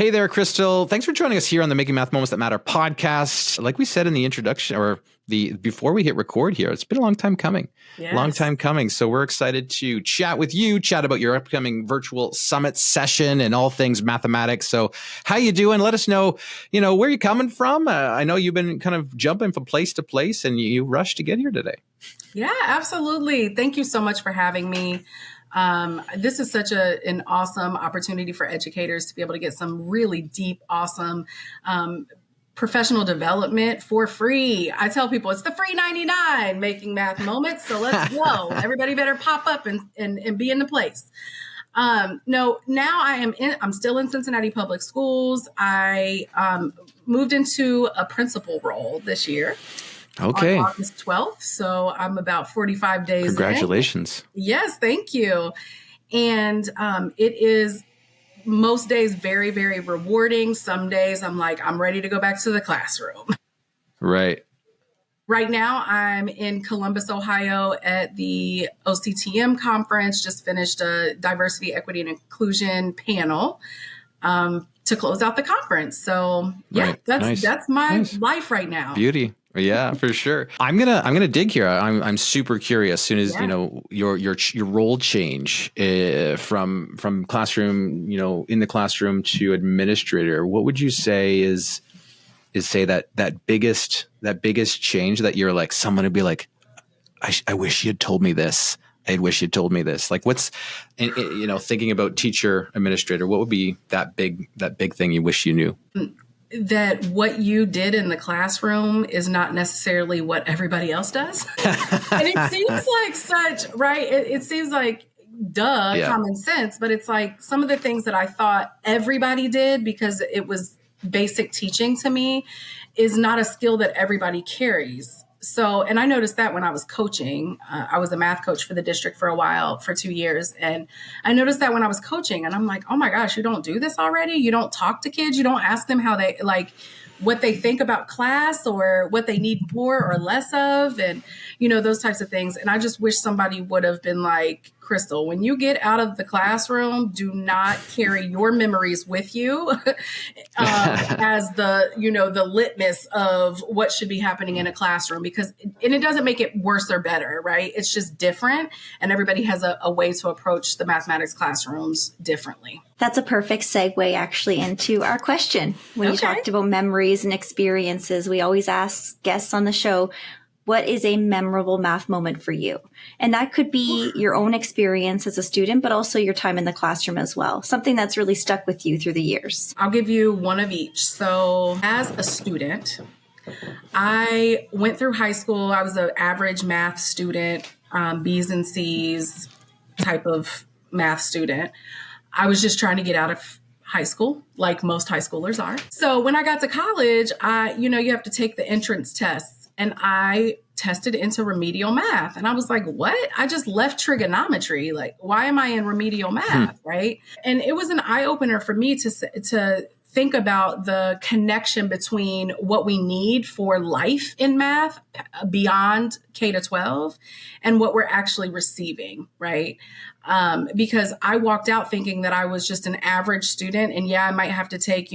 Hey there, Crystal. Thanks for joining us here on the Making Math Moments That Matter podcast. Like we said in the introduction or before we hit record here, it's been a long time coming. Yes. Long time coming. So we're excited to chat with you, chat about your upcoming virtual summit session and all things mathematics. So how you doing? Let us know, where you're coming from. I know you've been kind of jumping from place to place and you rushed to get here today. Yeah, absolutely. Thank you so much for having me. This is such an awesome opportunity for educators to be able to get some really deep, awesome professional development for free. I tell people it's the free 99 Making Math Moments. So let's go. Everybody better pop up and be in the place. No, now I'm still in Cincinnati Public Schools. I moved into a principal role this year. Okay. On August 12th. So I'm about 45 days Congratulations. in. Yes, thank you. And it is most days very, very rewarding. Some days I'm like, I'm ready to go back to the classroom. Right. Right now I'm in Columbus, Ohio at the OCTM conference, just finished a diversity, equity, and inclusion panel to close out the conference. So yeah, right. that's my life right now. Beauty. Yeah, for sure. I'm gonna dig here. I'm super curious. As soon as your role change from classroom, in the classroom to administrator, what would you say is that biggest change that you're like, someone would be like, I wish you'd told me this. I wish you'd told me this. Like, what's thinking about teacher administrator, what would be that big thing you wish you knew? That what you did in the classroom is not necessarily what everybody else does. And it seems like such, right? It seems like common sense, but it's like some of the things that I thought everybody did because it was basic teaching to me is not a skill that everybody carries. So, and I noticed that when I was coaching, I was a math coach for the district for a while, for 2 years. And I noticed that when I was coaching and I'm like, oh my gosh, you don't do this already? You don't talk to kids? You don't ask them how they what they think about class or what they need more or less of and, those types of things. And I just wish somebody would have been like, Crystal, when you get out of the classroom, do not carry your memories with you as the litmus of what should be happening in a classroom and it doesn't make it worse or better, right? It's just different. And everybody has a way to approach the mathematics classrooms differently. That's a perfect segue actually into our question. When you talked about memories and experiences, we always ask guests on the show, what is a memorable math moment for you? And that could be your own experience as a student, but also your time in the classroom as well. Something that's really stuck with you through the years. I'll give you one of each. So as a student, I went through high school. I was an average math student, B's and C's type of math student. I was just trying to get out of high school, like most high schoolers are. So when I got to college, you have to take the entrance tests. And I tested into remedial math. And I was like, what? I just left trigonometry. Like, why am I in remedial math? Right. And it was an eye opener for me to think about the connection between what we need for life in math beyond K to 12 and what we're actually receiving. Right. Because I walked out thinking that I was just an average student and I might have to take,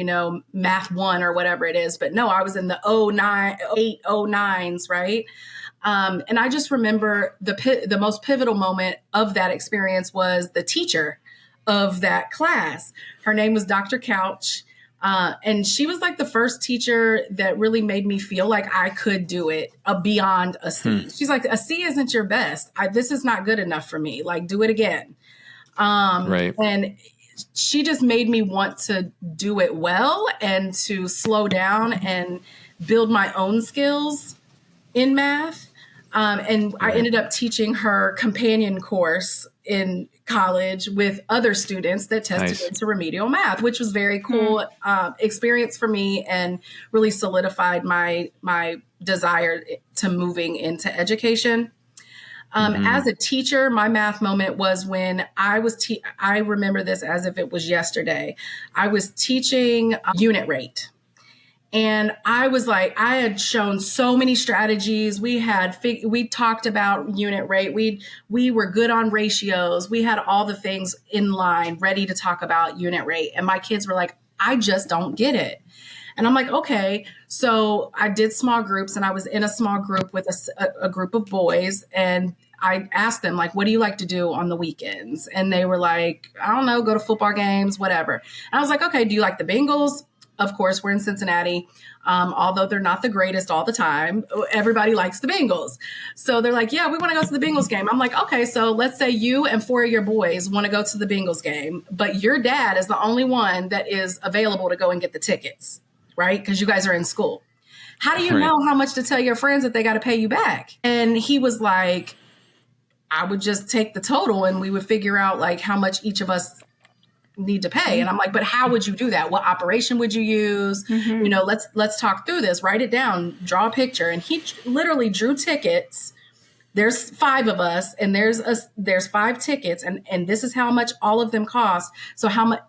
math 1 or whatever it is. But no, I was in the 9s, right? And I just remember the most pivotal moment of that experience was the teacher of that class. Her name was Dr. Couch. And she was like the first teacher that really made me feel like I could do it beyond a C. She's like, a C isn't your best. This is not good enough for me. Like, do it again. Right. And she just made me want to do it well and to slow down and build my own skills in math. And I ended up teaching her companion course in college with other students that tested into remedial math, which was very cool experience for me and really solidified my desire to moving into education. As a teacher, my math moment was when I was I remember this as if it was yesterday. I was teaching unit rate. And I was like, I had shown so many strategies. We talked about unit rate. We were good on ratios. We had all the things in line, ready to talk about unit rate. And my kids were like, I just don't get it. And I'm like, okay. So I did small groups, and I was in a small group with a group of boys, and I asked them, like, what do you like to do on the weekends? And they were like, I don't know, go to football games, whatever. And I was like, okay, do you like the Bengals? Of course, we're in Cincinnati. Although they're not the greatest all the time, everybody likes the Bengals. So they're like, yeah, we want to go to the Bengals game. I'm like, okay, so let's say you and 4 of your boys want to go to the Bengals game, but your dad is the only one that is available to go and get the tickets, right? Because you guys are in school. How do you know how much to tell your friends that they got to pay you back? And he was like, I would just take the total and we would figure out like how much each of us need to pay. And I'm like, but how would you do that? What operation would you use? Mm-hmm. You know, let's talk through this, write it down, draw a picture. And he literally drew tickets. There's 5 of us, and there's 5 tickets, and this is how much all of them cost. So how much,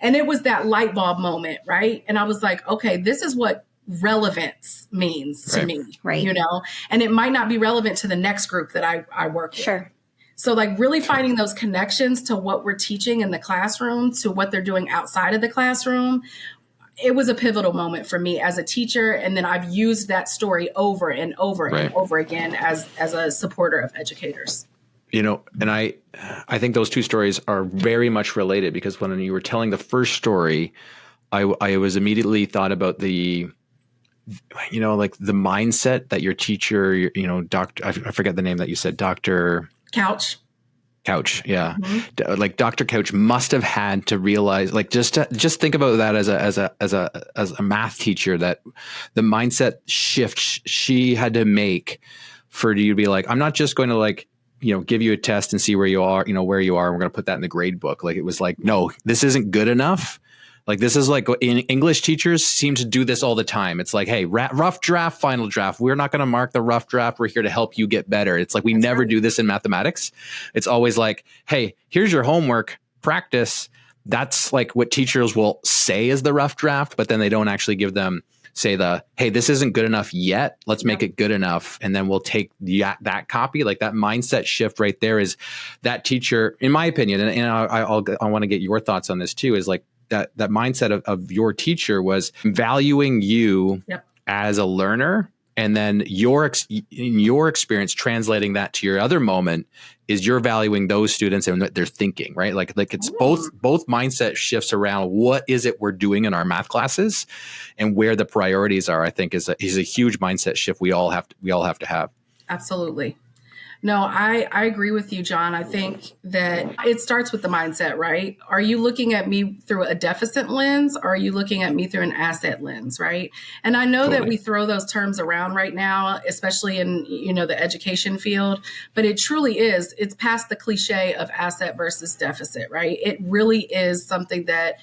and it was that light bulb moment, right? And I was like, okay, this is what relevance means to me, right? You know, and it might not be relevant to the next group that I work with. Sure. So like really finding those connections to what we're teaching in the classroom, to what they're doing outside of the classroom. It was a pivotal moment for me as a teacher. And then I've used that story over and over and over again as a supporter of educators. You know, and I think those 2 stories are very much related, because when you were telling the first story, I was immediately thought about the, you know, like the mindset that your teacher, you know, doctor, I forget the name that you said, Dr. Couch. Yeah. Mm-hmm. Like Dr. Couch must have had to realize, like, just think about that as a math teacher, that the mindset shift she had to make for you to be like, I'm not just going to, like, you know, give you a test and see where you are, and we're going to put that in the grade book. Like, it was like, no, this isn't good enough. Like, this is like, English teachers seem to do this all the time. It's like, hey, rough draft, final draft. We're not going to mark the rough draft. We're here to help you get better. It's like, we never do this in mathematics. It's always like, hey, here's your homework, practice. That's like what teachers will say is the rough draft, but then they don't actually give them, say hey, this isn't good enough yet. Let's make it good enough. And then we'll take that copy. Like, that mindset shift right there is that teacher, in my opinion, and I want to get your thoughts on this too, is like, that mindset of your teacher was valuing you as a learner, and then in your experience translating that to your other moment is you're valuing those students and what they're thinking, right? Like it's both mindset shifts around what is it we're doing in our math classes and where the priorities are. I think is a huge mindset shift we all have to have. Absolutely. No, I agree with you, John. I think that it starts with the mindset, right? Are you looking at me through a deficit lens, or are you looking at me through an asset lens, right? And I know that we throw those terms around right now, especially in, you know, the education field, but it truly is. It's past the cliche of asset versus deficit, right? It really is something that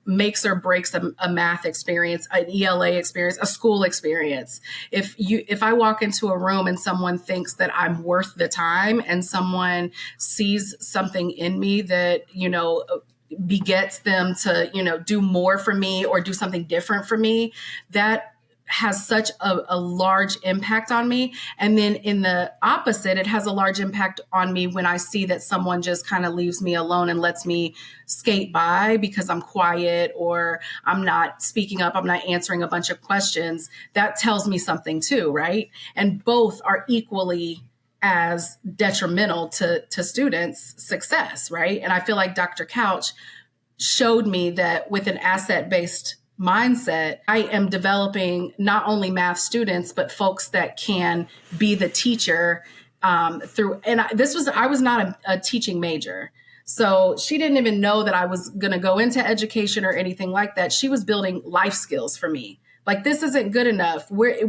makes or breaks a math experience, an ELA experience, a school experience. If I walk into a room and someone thinks that I'm worth the time, and someone sees something in me that, you know, begets them to, you know, do more for me or do something different for me, that has such a large impact on me. And then in the opposite, it has a large impact on me when I see that someone just kind of leaves me alone and lets me skate by because I'm quiet, or I'm not speaking up, I'm not answering a bunch of questions. That tells me something too, right? And both are equally as detrimental to students' success, right? And I feel like Dr. Couch showed me that with an asset-based mindset, I am developing not only math students, but folks that can be the teacher through. And I was not a teaching major. So she didn't even know that I was going to go into education or anything like that. She was building life skills for me. Like, this isn't good enough. We're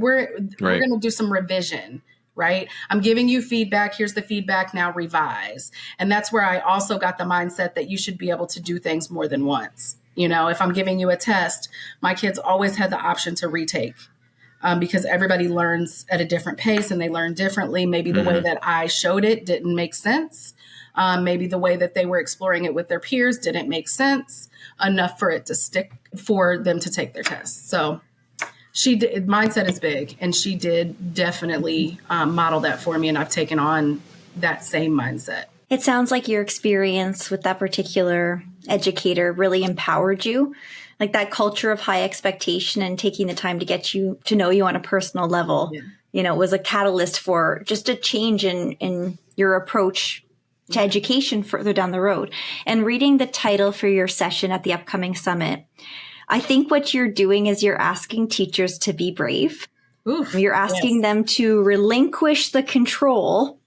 going to do some revision, right? I'm giving you feedback. Here's the feedback. Now revise. And that's where I also got the mindset that you should be able to do things more than once. You know, if I'm giving you a test, my kids always had the option to retake because everybody learns at a different pace and they learn differently. Maybe the way that I showed it didn't make sense. Maybe the way that they were exploring it with their peers didn't make sense enough for it to stick for them to take their test. So mindset is big, and she did definitely model that for me. And I've taken on that same mindset. It sounds like your experience with that particular educator really empowered you like that culture of high expectation and taking the time to get you to know you on a personal level, was a catalyst for just a change in your approach to education further down the road. And reading the title for your session at the upcoming summit, I think what you're doing is you're asking teachers to be brave. Oof, you're asking them to relinquish the control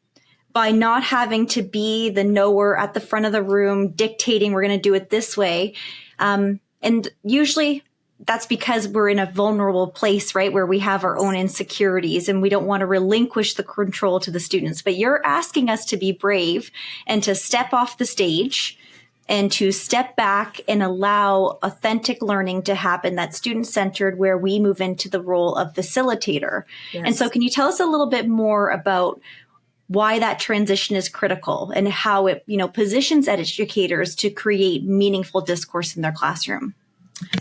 by not having to be the knower at the front of the room dictating we're going to do it this way. And usually that's because we're in a vulnerable place, right, where we have our own insecurities and we don't want to relinquish the control to the students. But you're asking us to be brave and to step off the stage and to step back and allow authentic learning to happen, that's student-centered, where we move into the role of facilitator. Yes. And so can you tell us a little bit more about why that transition is critical and how it, positions educators to create meaningful discourse in their classroom?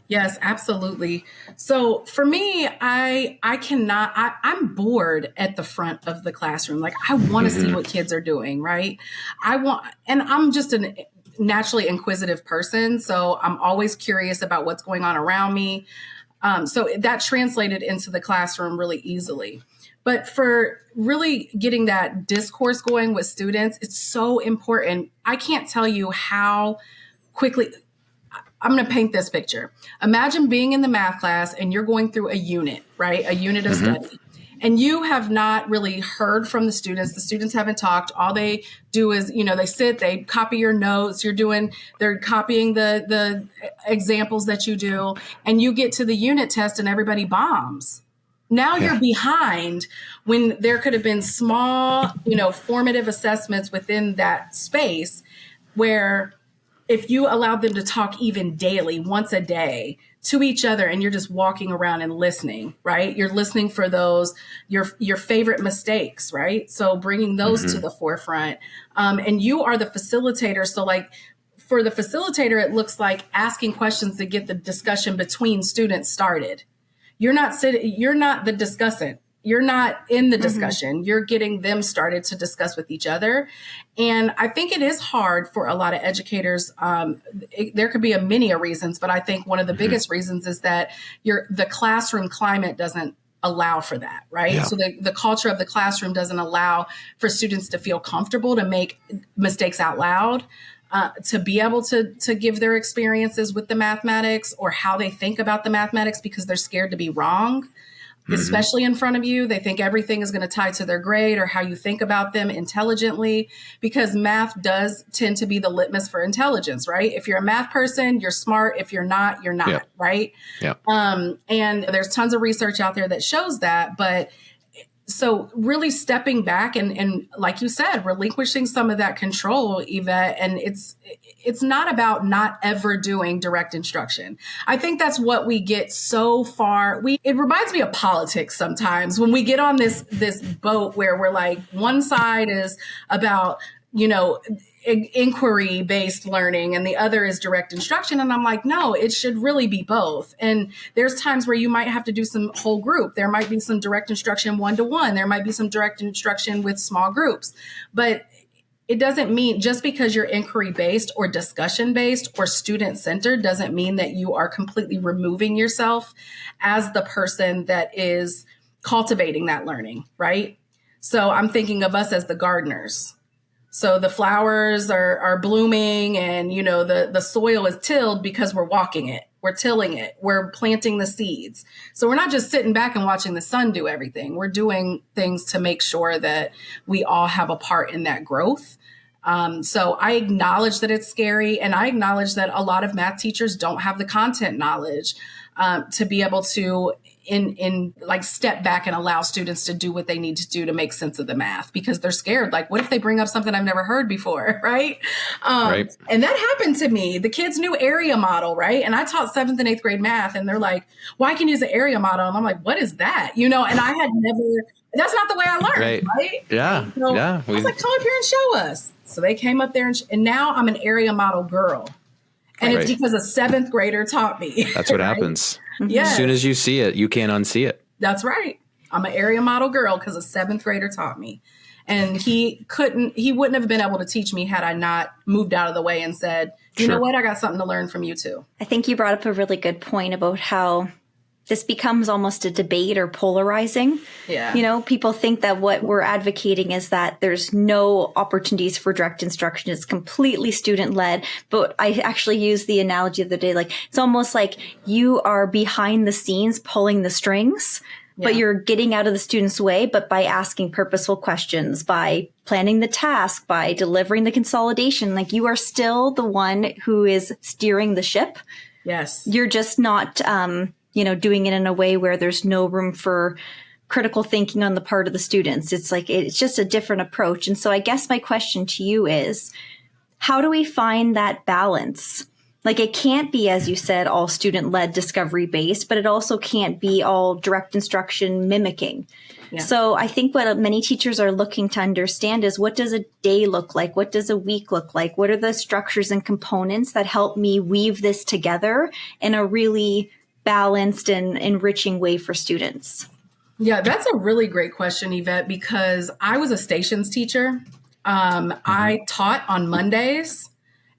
Yes, absolutely. So for me, I'm bored at the front of the classroom. Like, I want to see what kids are doing, right? And I'm just a naturally inquisitive person. So I'm always curious about what's going on around me. So that translated into the classroom really easily. But for really getting that discourse going with students, it's so important. I can't tell you how quickly. I'm going to paint this picture. Imagine being in the math class and you're going through a unit, right? A unit of study. And you have not really heard from the students. The students haven't talked. All they do is, they sit, they copy your notes. They're copying the examples that you do. And you get to the unit test and everybody bombs. Now you're behind when there could have been small, formative assessments within that space where if you allowed them to talk even daily, once a day, to each other, and you're just walking around and listening, right? You're listening for those, your favorite mistakes, right? So bringing those to the forefront. And you are the facilitator. So like for the facilitator, it looks like asking questions to get the discussion between students started. You're not the discussant. You're not in the discussion. You're getting them started to discuss with each other. And I think it is hard for a lot of educators. There could be many reasons, but I think one of the biggest reasons is that the classroom climate doesn't allow for that, right? Yeah. So the culture of the classroom doesn't allow for students to feel comfortable to make mistakes out loud, to be able to give their experiences with the mathematics or how they think about the mathematics because they're scared to be wrong. Especially in front of you. They think everything is going to tie to their grade or how you think about them intelligently, because math does tend to be the litmus for intelligence, right? If you're a math person, you're smart. If you're not, you're not, right? Yeah. And there's tons of research out there that shows that. But so really stepping back and like you said, relinquishing some of that control, Yvette, and it's not about not ever doing direct instruction. I think that's what we get so far. It reminds me of politics sometimes when we get on this boat where we're like, one side is about, inquiry-based learning and the other is direct instruction. And I'm like, no, it should really be both. And there's times where you might have to do some whole group. There might be some direct instruction one-to-one. There might be some direct instruction with small groups. But it doesn't mean just because you're inquiry-based or discussion-based or student-centered doesn't mean that you are completely removing yourself as the person that is cultivating that learning, right? So I'm thinking of us as the gardeners. So the flowers are blooming and, the soil is tilled because we're walking it. We're tilling it. We're planting the seeds. So we're not just sitting back and watching the sun do everything. We're doing things to make sure that we all have a part in that growth. So I acknowledge that it's scary. And I acknowledge that a lot of math teachers don't have the content knowledge to be able to step back and allow students to do what they need to do to make sense of the math because they're scared. Like, what if they bring up something I've never heard before? Right. Right. And that happened to me. The kids knew area model. Right. And I taught 7th and 8th grade math and they're like, well, I can use an area model. And I'm like, what is that? And I had that's not the way I learned. Right. Yeah. So I was like, come up here and show us. So they came up there and now I'm an area model girl. And it's because a 7th grader taught me. That's what happens. Yeah. As soon as you see it, you can't unsee it. That's right. I'm an area model girl because a 7th grader taught me. And he wouldn't have been able to teach me had I not moved out of the way and said, you know what, I got something to learn from you too. I think you brought up a really good point about how this becomes almost a debate or polarizing. Yeah. You know, people think that what we're advocating is that there's no opportunities for direct instruction. It's completely student led. But I actually used the analogy of the day, like it's almost like you are behind the scenes pulling the strings, but you're getting out of the student's way, but by asking purposeful questions, by planning the task, by delivering the consolidation, like you are still the one who is steering the ship. Yes. You're just not, doing it in a way where there's no room for critical thinking on the part of the students. It's like, it's just a different approach. And so I guess my question to you is, how do we find that balance? Like it can't be, as you said, all student-led discovery based, but it also can't be all direct instruction mimicking. Yeah. So I think what many teachers are looking to understand is, what does a day look like? What does a week look like? What are the structures and components that help me weave this together in a really balanced and enriching way for students? Yeah, that's a really great question, Yvette, because I was a stations teacher. I taught on Mondays,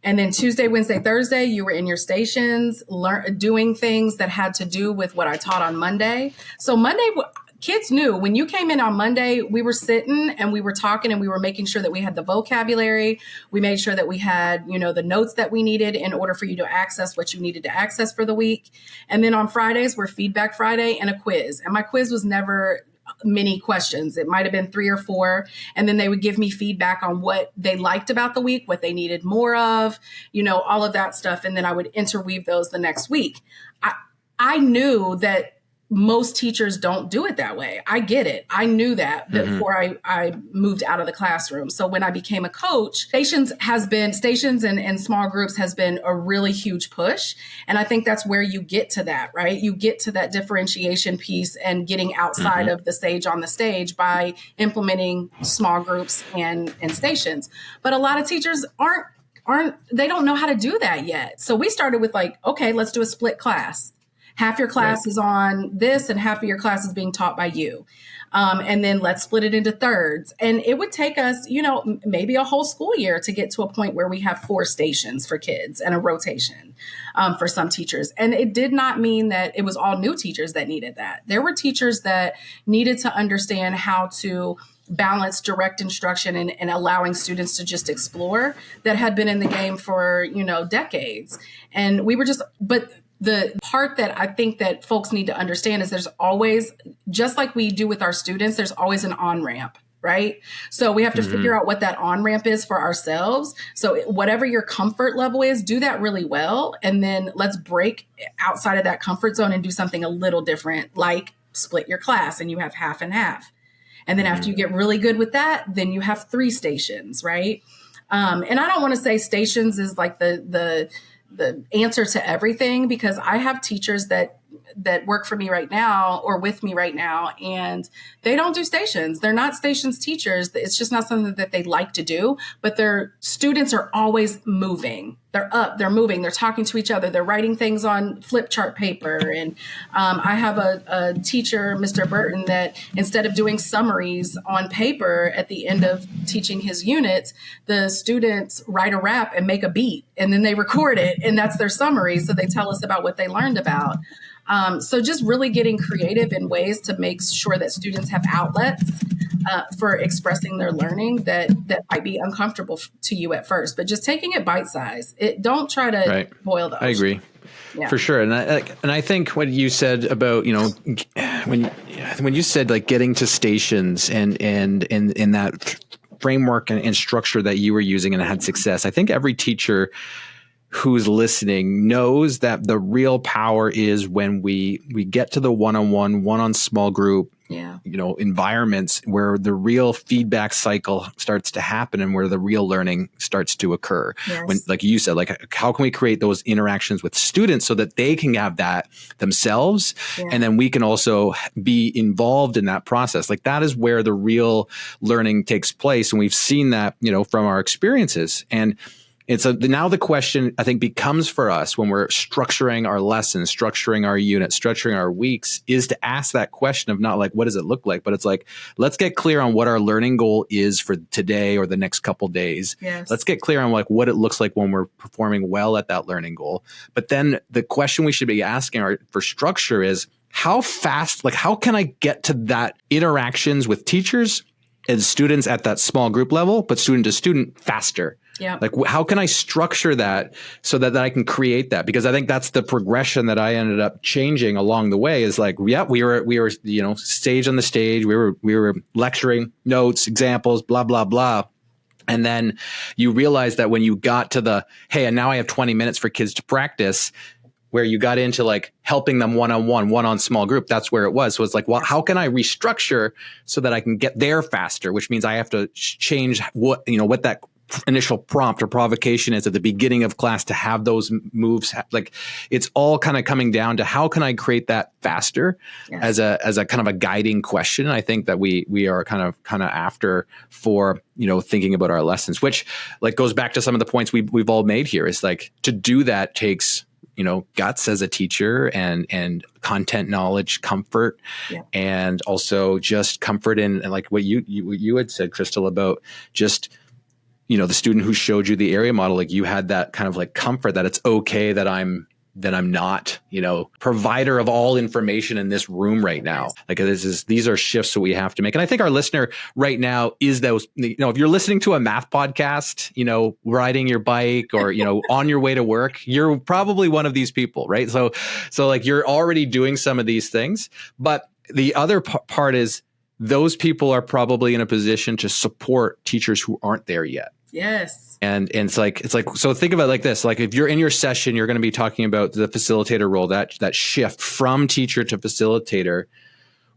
and then Tuesday, Wednesday, Thursday, you were in your stations, doing things that had to do with what I taught on Monday. So Monday, kids knew when you came in on Monday, we were sitting and we were talking and we were making sure that we had the vocabulary. We made sure that we had, the notes that we needed in order for you to access what you needed to access for the week. And then on Fridays were Feedback Friday and a quiz. And my quiz was never many questions. It might have been 3 or 4. And then they would give me feedback on what they liked about the week, what they needed more of, all of that stuff. And then I would interweave those the next week. I knew that most teachers don't do it that way. I get it. I knew that before I moved out of the classroom. So when I became a coach, stations and small groups has been a really huge push. And I think that's where you get to that, right? You get to that differentiation piece and getting outside of the sage on the stage by implementing small groups and stations. But a lot of teachers they don't know how to do that yet. So we started with okay, let's do a split class. Half your class is on this and half of your class is being taught by you. And then let's split it into thirds. And it would take us, maybe a whole school year to get to a point where we have 4 stations for kids and a rotation for some teachers. And it did not mean that it was all new teachers that needed that. There were teachers that needed to understand how to balance direct instruction and allowing students to just explore, that had been in the game for, decades. And we were but the part that I think that folks need to understand is there's always, just like we do with our students, there's always an on-ramp, right? So we have to figure out what that on-ramp is for ourselves. So whatever your comfort level is, do that really well. And then let's break outside of that comfort zone and do something a little different, like split your class and you have half and half. And then after you get really good with that, then you have 3 stations, right? And I don't want to say stations is like the answer to everything, because I have teachers that work for me right now or with me right now, and they don't do stations. They're not stations teachers. It's just not something that they like to do, but their students are always moving. They're up, they're moving, they're talking to each other, they're writing things on flip chart paper. And I have a teacher, Mr. Burton, that instead of doing summaries on paper at the end of teaching his units, the students write a rap and make a beat, and then they record it, and that's their summary. So they tell us about what they learned about. So just really getting creative in ways to make sure that students have outlets for expressing their learning that might be uncomfortable to you at first, but just taking it bite-sized. Don't try to boil the ocean. I agree. Yeah. For sure. And I think what you said about, when you said like getting to stations and in that framework and structure that you were using and had success, I think every teacher who's listening knows that the real power is when we get to the one-on small group, environments where the real feedback cycle starts to happen and where the real learning starts to occur. Yes. When, like you said, like how can we create those interactions with students so that they can have that themselves? Yeah. And then we can also be involved in that process. Like that is where the real learning takes place. And we've seen that, from our experiences. And And so now the question, I think, becomes for us when we're structuring our lessons, structuring our units, structuring our weeks, is to ask that question of not like, what does it look like? But it's like, let's get clear on what our learning goal is for today or the next couple days. Yes. Let's get clear on like what it looks like when we're performing well at that learning goal. But then the question we should be asking for structure is, how fast, like how can I get to that interactions with teachers and students at that small group level, but student to student faster? Yeah. Like how can I structure that so that I can create that? Because I think that's the progression that I ended up changing along the way is like, yeah, we were, stage on the stage. We were lecturing, notes, examples, blah, blah, blah. And then you realize that when you got to the, hey, and now I have 20 minutes for kids to practice, where you got into like helping them one-on-one, one on small group, that's where it was. So it's like, well, how can I restructure so that I can get there faster? Which means I have to change what that initial prompt or provocation is at the beginning of class to have those moves. Like it's all kind of coming down to how can I create that faster as a kind of a guiding question. I think that we are kind of after for, thinking about our lessons, which like goes back to some of the points we've all made here is like to do that takes, guts as a teacher and content knowledge, comfort, and also just comfort in like what you had said, Crystal, about just, the student who showed you the area model, like you had that kind of like comfort that it's okay that I'm not, provider of all information in this room right now. Like these are shifts that we have to make. And I think our listener right now is those, if you're listening to a math podcast, riding your bike or, on your way to work, you're probably one of these people, right? So like you're already doing some of these things, but the other part is those people are probably in a position to support teachers who aren't there yet. Yes. And it's like, so think of it like this, like if you're in your session, you're going to be talking about the facilitator role, that shift from teacher to facilitator.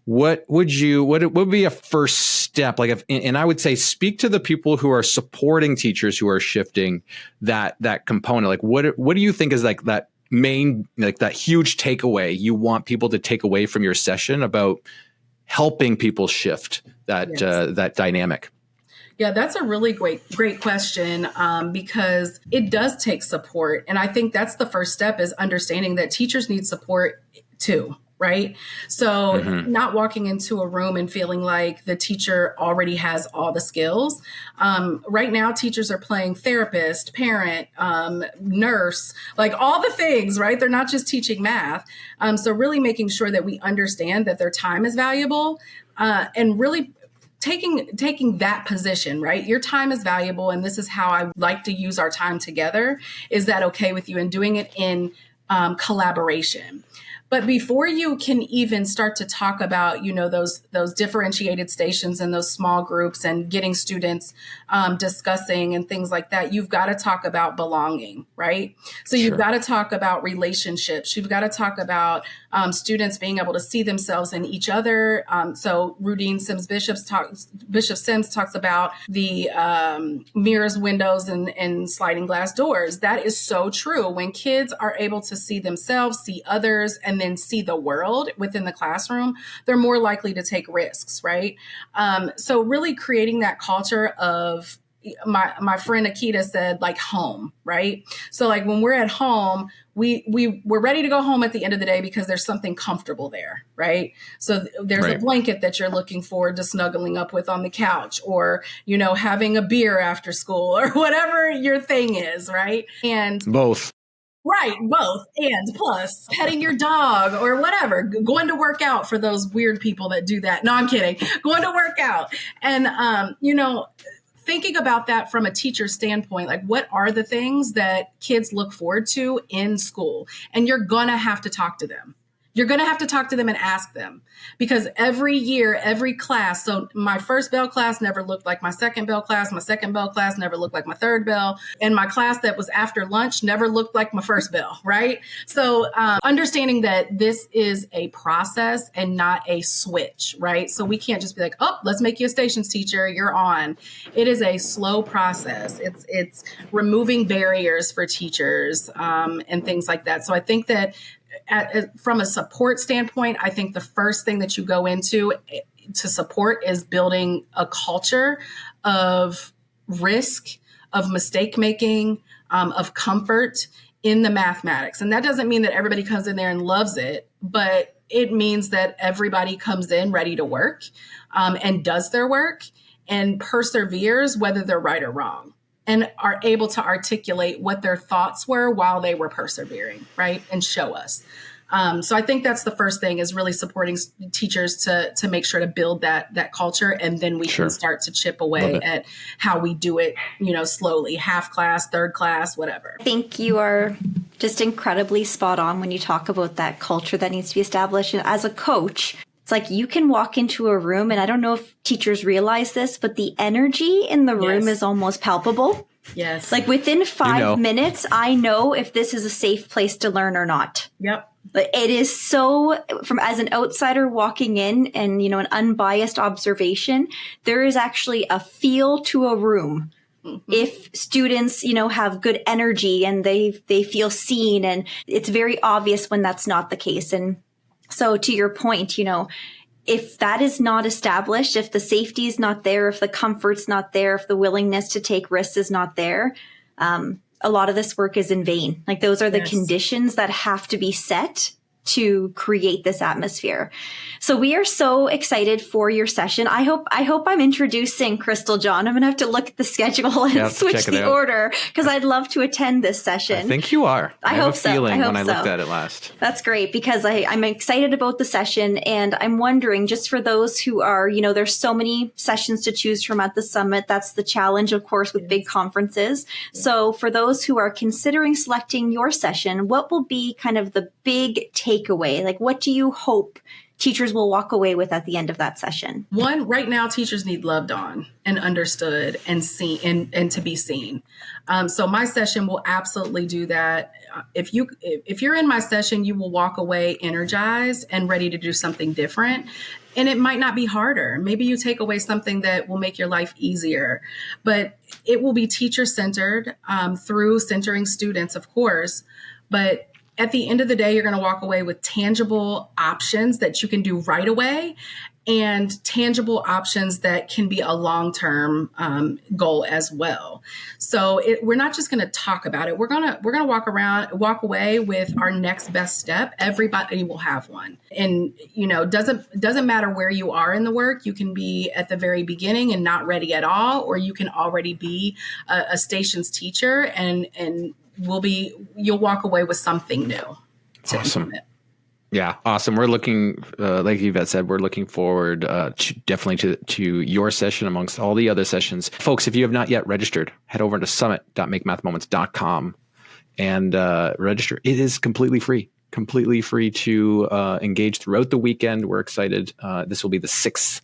What would be a first step? Like and I would say, speak to the people who are supporting teachers who are shifting that component. Like what do you think is like that main, like that huge takeaway you want people to take away from your session about helping people shift that dynamic? Yeah, that's a really great question because it does take support. And I think that's the first step is understanding that teachers need support too, right? So not walking into a room and feeling like the teacher already has all the skills. Right now, teachers are playing therapist, parent, nurse, like all the things, right? They're not just teaching math. So really making sure that we understand that their time is valuable and really taking that position, right? Your time is valuable, and this is how I like to use our time together. Is that okay with you? And doing it in collaboration. But before you can even start to talk about, those differentiated stations and those small groups and getting students discussing and things like that, you've got to talk about belonging, right? So you've got to talk about relationships. You've got to talk about students being able to see themselves in each other. So Rudine Sims Bishop Sims talks about the mirrors, windows, and sliding glass doors. That is so true. When kids are able to see themselves, see others, and then see the world within the classroom, they're more likely to take risks, right? So really creating that culture of, my friend Akita said, like home, right? So like when we're at home, we're ready to go home at the end of the day because there's something comfortable there, right? So there's a blanket that you're looking forward to snuggling up with on the couch, or, having a beer after school, or whatever your thing is, right? And both. Right, both, and plus petting your dog or whatever, going to work out for those weird people that do that. No, I'm kidding. Going to work out. And, thinking about that from a teacher standpoint, like what are the things that kids look forward to in school? And you're going to have to talk to them. You're going to have to talk to them and ask them, because every year, every class. So my first bell class never looked like my second bell class. My second bell class never looked like my third bell. And my class that was after lunch never looked like my first bell. Right. So understanding that this is a process and not a switch. Right. So we can't just be like, oh, let's make you a stations teacher. You're on. It is a slow process. It's removing barriers for teachers and things like that. So I think that from a support standpoint, I think the first thing that you go into to support is building a culture of risk, of mistake making, of comfort in the mathematics. And that doesn't mean that everybody comes in there and loves it, but it means that everybody comes in ready to work and does their work and perseveres, whether they're right or wrong, and are able to articulate what their thoughts were while they were persevering, right? And show us. So I think that's the first thing, is really supporting teachers to make sure to build that culture. And then we can start to chip away at how we do it, slowly, half class, third class, whatever. I think you are just incredibly spot on when you talk about that culture that needs to be established. And as a coach, it's like you can walk into a room, and I don't know if teachers realize this, but the energy in the room is almost palpable. Yes. Like within 5 minutes, I know if this is a safe place to learn or not. Yep. But it is so, as an outsider walking in and, an unbiased observation, there is actually a feel to a room. Mm-hmm. If students, have good energy and they feel seen, and it's very obvious when that's not the case. And so to your point, if that is not established, if the safety is not there, if the comfort's not there, if the willingness to take risks is not there, a lot of this work is in vain. Like those are the conditions that have to be set to create this atmosphere. So we are so excited for your session. I hope I'm introducing Crystal, John. I'm going to have to look at the schedule and switch the order, because I'd love to attend this session. I think you are. I hope so. When I looked at it last. That's great, because I'm excited about the session, and I'm wondering, just for those who are, there's so many sessions to choose from at the summit. That's the challenge, of course, with big conferences. So for those who are considering selecting your session, what will be kind of the big takeaway? Like, what do you hope teachers will walk away with at the end of that session? One, right now, teachers need loved on and understood and seen and to be seen. So my session will absolutely do that. If you're in my session, you will walk away energized and ready to do something different. And it might not be harder. Maybe you take away something that will make your life easier, but it will be teacher-centered through centering students, of course. But at the end of the day, you're going to walk away with tangible options that you can do right away, and tangible options that can be a long-term goal as well. So we're not just going to talk about it. We're going to walk away with our next best step. Everybody will have one. And, doesn't matter where you are in the work. You can be at the very beginning and not ready at all, or you can already be a stations teacher and you'll walk away with something new. Awesome. Yeah. Awesome. We're looking, like Yvette said, we're looking forward definitely to your session amongst all the other sessions. Folks, if you have not yet registered, head over to summit.makemathmoments.com and register. It is completely free to engage throughout the weekend. We're excited. This will be the 6th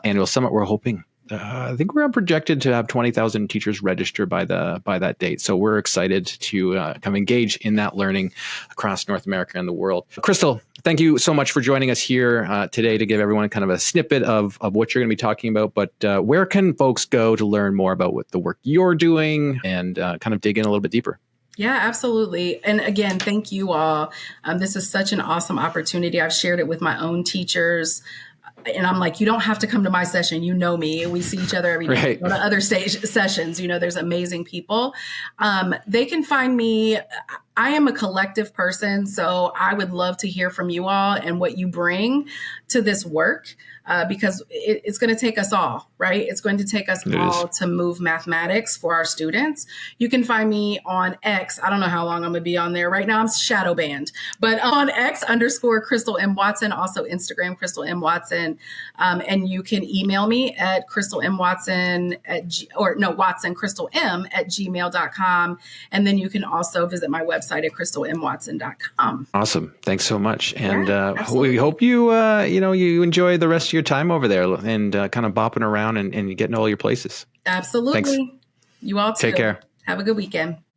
annual summit. We're hoping, I think we're projected to have 20,000 teachers register by that date. So we're excited to come engage in that learning across North America and the world. Crystal, thank you so much for joining us here today to give everyone kind of a snippet of what you're going to be talking about. But where can folks go to learn more about what the work you're doing and kind of dig in a little bit deeper? Yeah, absolutely. And again, thank you all. This is such an awesome opportunity. I've shared it with my own teachers. And I'm like, you don't have to come to my session. You know me. We see each other every day. Right. Go to other sessions. There's amazing people. They can find me. I am a collective person, so I would love to hear from you all and what you bring to this work, because it's going to take us all, right? It's going to take us all to move mathematics for our students. You can find me on X. I don't know how long I'm going to be on there. Right now I'm shadow banned, but on X _ Crystal M. Watson, also Instagram, Crystal M. Watson. And you can email me at crystalmwatson watsoncristlam@gmail.com. And then you can also visit my website at crystalmwatson.com. Awesome. Thanks so much. And we hope you enjoy the rest of your time over there and kind of bopping around and getting all your places. Absolutely. Thanks. You all too. Take care. Have a good weekend.